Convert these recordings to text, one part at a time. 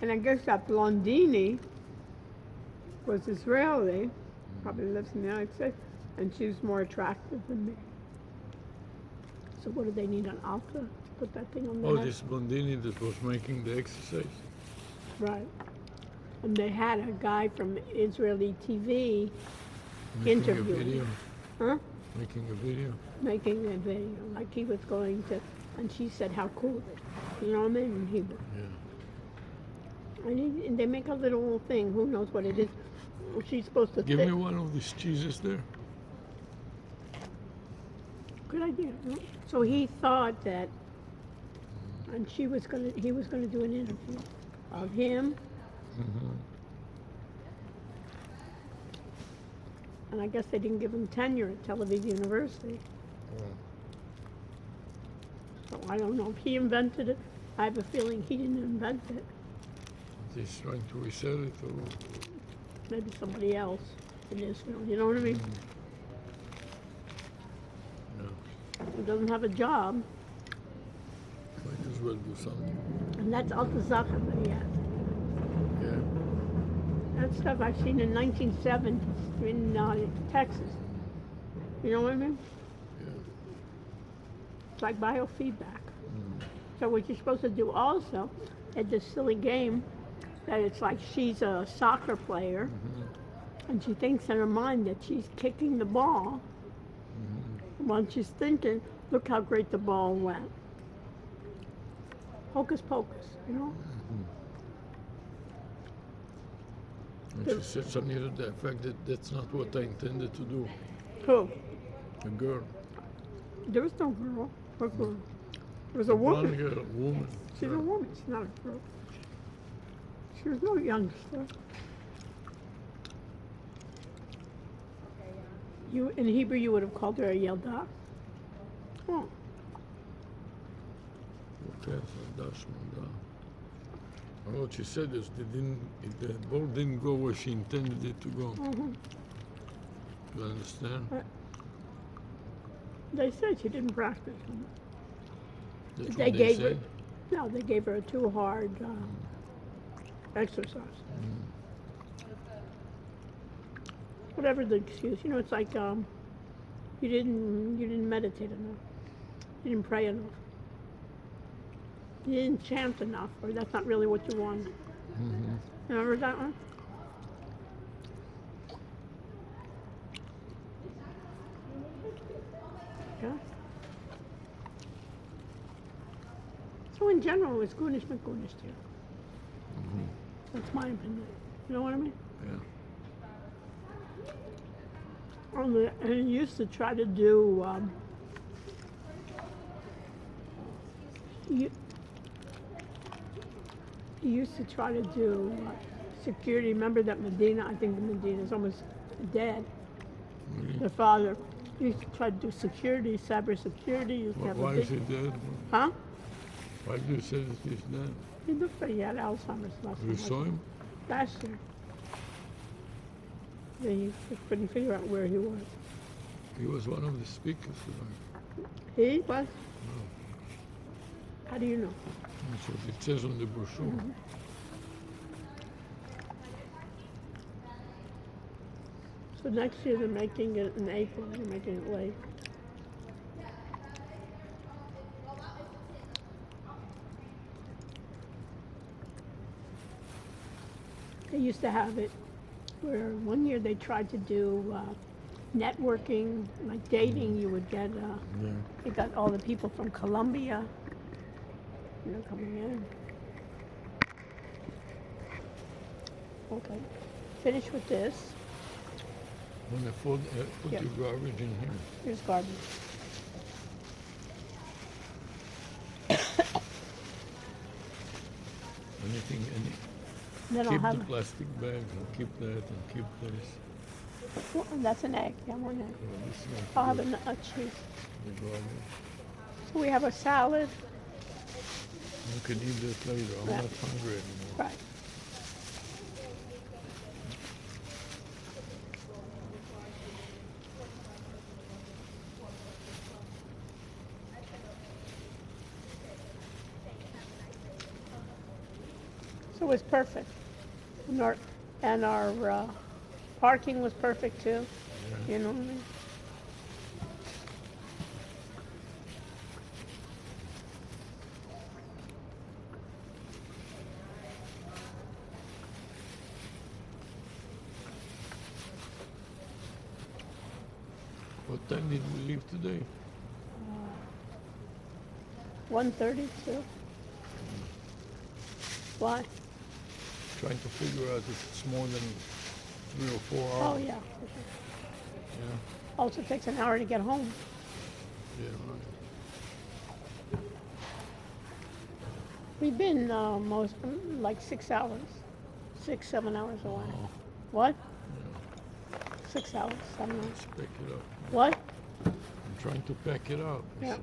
And I guess that Blondini was Israeli, probably lives in the United States, and she was more attractive than me. So what do they need an altar to put that thing on their head? This Blondini that was making the exercise. Right. And they had a guy from Israeli TV Making interviewing. a video. Huh? Making a video. Making a video, like he was going to, and she said how cool, you know what I mean, in Hebrew. Yeah. And they make a little thing, who knows what it is. She's supposed to Give me one of these cheeses there. Good idea. No? So he thought that, and he was gonna do an interview of him. Mm-hmm. And I guess they didn't give him tenure at Tel Aviv University. Yeah. So I don't know if he invented it. I have a feeling he didn't invent it. He's trying to resell it or Maybe somebody else in Israel. You know what I mean? no. He doesn't have a job, Might as well do something. and that's Alta Zacher that he has. Yeah. That stuff I've seen in 1970s in Texas. You know what I mean? Yeah. It's like biofeedback. So what you're supposed to do also at this silly game, that it's like she's a soccer player, and she thinks in her mind that she's kicking the ball, while she's thinking, look how great the ball went. Hocus pocus, you know? And she said something to the effect that that's not what I intended to do. Who? A girl. There was no girl. What girl? There was a Blonde woman. girl, woman. She's a woman. She's not a girl. She was no youngster. You in Hebrew you would have called her a yelda. Oh, Okay, so that's one. And what she said is the ball didn't go where she intended it to go. You understand? they said she didn't practice. That's They what they gave say. her. No, they gave her a too hard exercise. Whatever the excuse, you know, it's like you didn't meditate enough. You didn't pray enough. You didn't chant enough, or that's not really what you wanted. Remember that one? Yeah. So in general, it's Gunish McGunish too. That's my opinion. You know what I mean? Yeah. And he used to try to do. He used to try to do security. Remember that Medina? I think the Medina is almost dead. Really? The father used to try to do security, cyber security. Used to have Why a is big, he dead? huh? Why do you say that he's dead? He looked like he had Alzheimer's last You saw him? last year. Yeah, he just couldn't figure out where he was. He was one of the speakers tonight. He was? How do you know? That's what it says on the brochure. So next year they're making it in April. They're making it late. They used to have it where one year they tried to do networking, like dating. You would get, Yeah. they got all the people from Colombia, you know, coming in. Okay, finish with this. When I put Yeah. your garbage in here. Here's garbage. Anything, Then I'll keep the have, plastic bags and keep that and keep this. well, that's an egg. Yeah, one egg. This is I'll not have good, a cheese. the garbage. So we have a salad. You can eat that later. I'm Yeah. not hungry anymore. Right. So it was perfect. And our parking was perfect too. You know what I mean? What time did we leave today? 1:32. Why? Trying to figure out if it's more than 3 or 4 Oh hours. yeah. For sure. Yeah. Also takes an hour to get home. Yeah, right. We've been most like 6 hours, 7 hours away. Oh, What? 6 hours, 7 hours. let's pack it up. What? I'm trying to pack it up. I Yeah. said.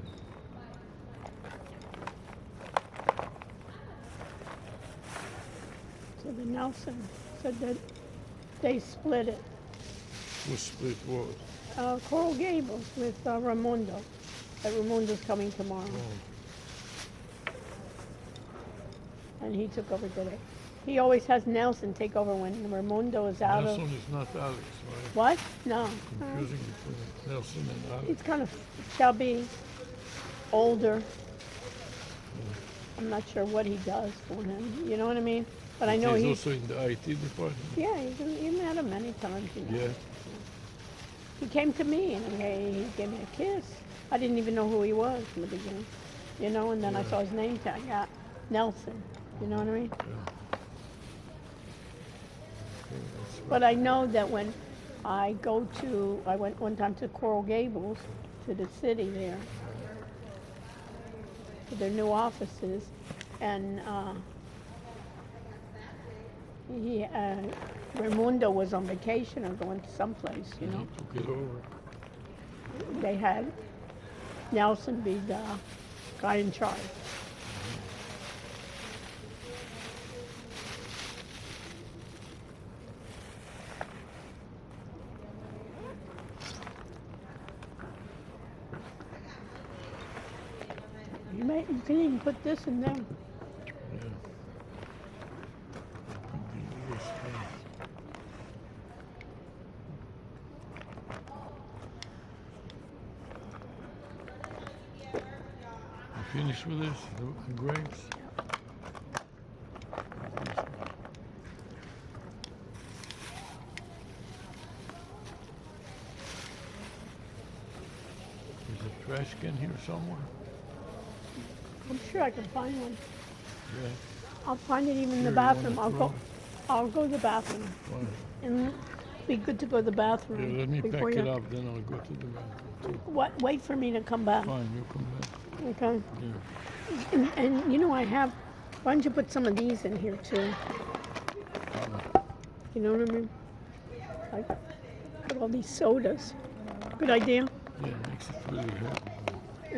So the Nelson said that they split it. Who split what? Coral Gables with Raimundo. That Raimundo's coming tomorrow, Oh, and he took over today. He always has Nelson take over when Raimundo is out Nelson of. is not Alex, right? What? No. Confusing between Nelson and Alex. He's kind of chubby, older. I'm not sure what he does for him. You know what I mean? But I know he's he's. also in the IT department. Yeah, you met him many times. You know. Yeah. He came to me and he gave me a kiss. I didn't even know who he was in the beginning. You know, and then I Yeah. saw his name tag. Yeah, Nelson. You know what I mean? Yeah. Okay, that's right. But I know that when I went one time to Coral Gables, to the city there, to their new offices, and Raimundo was on vacation or going to someplace, you know. He took it over. They had Nelson be the guy in charge. You can even put this in there. Yeah. Could be USB. You finished with this? The grapes? Is a trash can here somewhere? I'm sure I can find one. Yeah. I'll find it even in Here, the you bathroom. wanna I'll go to the bathroom. Fine. And be good to go to the bathroom. Yeah, let me pack before it you- up, then I'll go to the bathroom too. What? Wait for me to come back. Fine, you come back. Okay. Yeah. And you know I have. Why don't you put some of these in here too? You know what I mean? Like put all these sodas. Good idea. Yeah, it makes it really heavy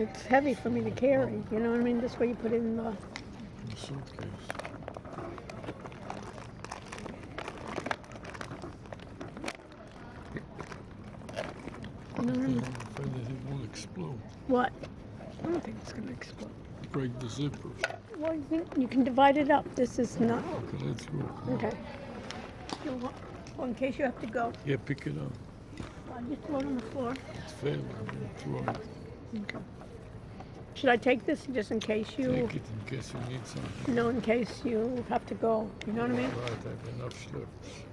It's heavy for me to carry. You know what I mean? This way you put it in the. in the suitcase. You know what I mean? I'm afraid that it will explode. What? I don't think it's gonna explode. Break the zippers. Well, you can divide it up. This is not. Okay, let's go. Okay. Well, in case you have to go, Yeah, pick it up. I'll just throw it on the floor. It's failing. Throw it. Okay. Should I take this just in case you? Take it in case you need something. No, in case you have to go. You know what I mean? Right, I have enough slippers.